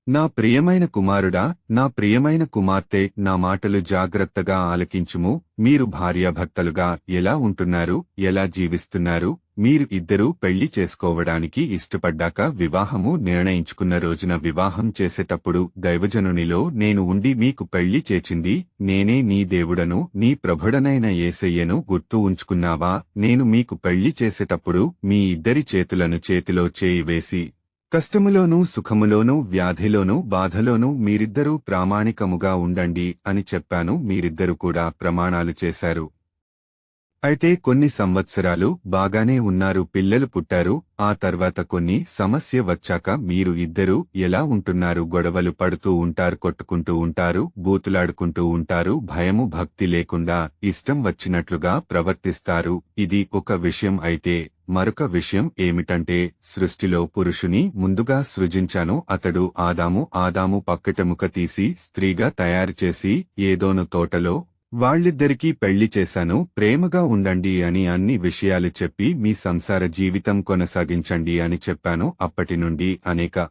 నా ప్రియమైన కుమారుడా, నా ప్రియమైన కుమార్తె, నా మాటలు జాగ్రత్తగా ఆలకించుము. మీరు భార్యాభర్తలుగా ఎలా ఉంటున్నారు, ఎలా జీవిస్తున్నారు? మీరు ఇద్దరూ పెళ్లి చేసుకోవడానికి ఇష్టపడ్డాక వివాహము నిర్ణయించుకున్న రోజున వివాహం చేసేటప్పుడు దైవజనునిలో నేను ఉండి మీకు పెళ్లి చేచింది నేనే నీ దేవుడను, నీ ప్రభుడనైన యేసయ్యను గుర్తు ఉంచుకున్నావా? నేను మీకు పెళ్లి చేసేటప్పుడు మీ ఇద్దరి చేతులను చేతిలో చేయి వేసి కష్టములోనూ సుఖములోనూ వ్యాధిలోనూ బాధలోనూ మీరిద్దరూ ప్రామాణికముగా ఉండండి అని చెప్పాను. మీరిద్దరూ కూడా ప్రమాణాలు చేశారు. అయితే కొన్ని సంవత్సరాలు బాగానే ఉన్నారు, పిల్లలు పుట్టారు. ఆ తర్వాత కొన్ని సమస్య వచ్చాక మీరు ఇద్దరూ ఎలా ఉంటున్నారు? గొడవలు పడుతూ ఉంటారు, కొట్టుకుంటూ ఉంటారు, బూతులాడుకుంటూ ఉంటారు, భయము భక్తి లేకుండా ఇష్టం వచ్చినట్లుగా ప్రవర్తిస్తారు. ఇది ఒక విషయం. అయితే మరొక విషయం ఏమిటంటే, సృష్టిలో పురుషుని ముందుగా సృజించాను. అతడు ఆదాము పక్కటెముక తీసి స్త్రీగా తయారుచేసి ఏదోను తోటలో వాళ్ళిద్దరికీ పెళ్లి చేశాను. ప్రేమగా ఉండండి అని అన్ని విషయాలు చెప్పి మీ సంసార జీవితం కొనసాగించండి అని చెప్పాను. అప్పటి నుండి అనేక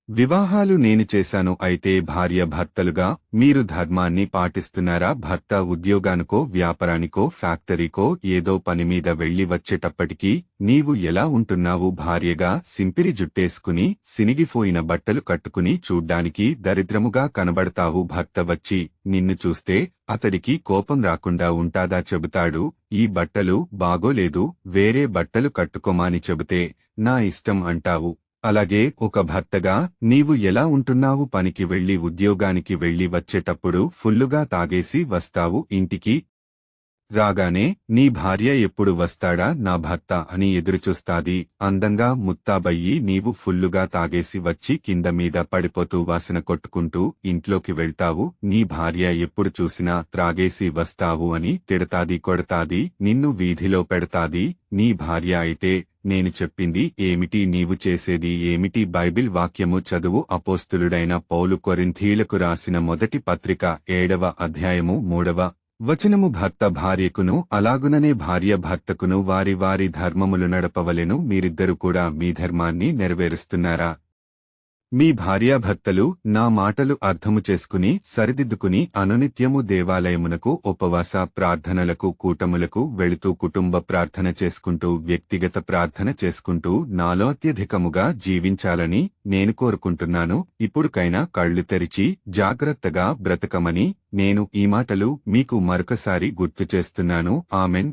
వివాహాలు నేను చేశాను. అయితే భార్య భర్తలుగా మీరు ధర్మాన్ని పాటిస్తున్నారా? భర్త ఉద్యోగానికో వ్యాపారానికో ఫ్యాక్టరీకో ఏదో పనిమీద వెళ్లి వచ్చేటప్పటికీ నీవు ఎలా ఉంటున్నావు? భార్యగా సింపిరి జుట్టేసుకుని సినిగిపోయిన బట్టలు కట్టుకుని చూడ్డానికి దరిద్రముగా కనబడతావు. భర్త వచ్చి నిన్ను చూస్తే అతడికి కోపం రాకుండా ఉంటాదా? చెబుతాడు, ఈ బట్టలు బాగోలేదు, వేరే బట్టలు కట్టుకోమాని చెబితే నా ఇష్టం అంటావు. అలాగే ఒక భర్తగా నీవు ఎలా ఉంటున్నావు? పనికి వెళ్లి ఉద్యోగానికి వెళ్లి వచ్చేటప్పుడు ఫుల్లుగా తాగేసి వస్తావు. ఇంటికి రాగానే నీ భార్య ఎప్పుడు వస్తాడా నా భర్త అని ఎదురుచూస్తాది. అందంగా ముత్తాబయ్యి నీవు ఫుల్లుగా తాగేసి వచ్చి కింద మీద పడిపోతూ వాసన కొట్టుకుంటూ ఇంట్లోకి వెళ్తావు. నీ భార్య ఎప్పుడు చూసినా త్రాగేసి వస్తావు అని తిడతాది, కొడతాది, నిన్ను వీధిలో పెడతాది. నీ భార్య అయితే నేను చెప్పింది ఏమిటి, నీవు చేసేది ఏమిటి? బైబిల్ వాక్యము చదువు. అపోస్తులుడైన పౌలు కొరింథీలకు రాసిన మొదటి పత్రిక 7వ అధ్యాయము 3వ వచనము. భర్త భార్యకును అలాగుననే భార్య భర్తకును వారి వారి ధర్మములు నడపవలెను. మీరిద్దరు కూడా మీ ధర్మాన్ని నెరవేరుస్తున్నారా? మీ భార్యాభర్తలు నా మాటలు అర్థము చేసుకుని సరిదిద్దుకుని అనునిత్యము దేవాలయమునకు ఉపవాస ప్రార్థనలకు కూటములకు వెళుతూ కుటుంబ ప్రార్థన చేసుకుంటూ వ్యక్తిగత ప్రార్థన చేసుకుంటూ నాలో అత్యధికముగా జీవించాలని నేను కోరుకుంటున్నాను. ఇప్పుడుకైనా కళ్ళు తెరిచి జాగ్రత్తగా బ్రతకమని నేను ఈ మాటలు మీకు మరొకసారి గుర్తు చేస్తున్నాను. ఆమెన్.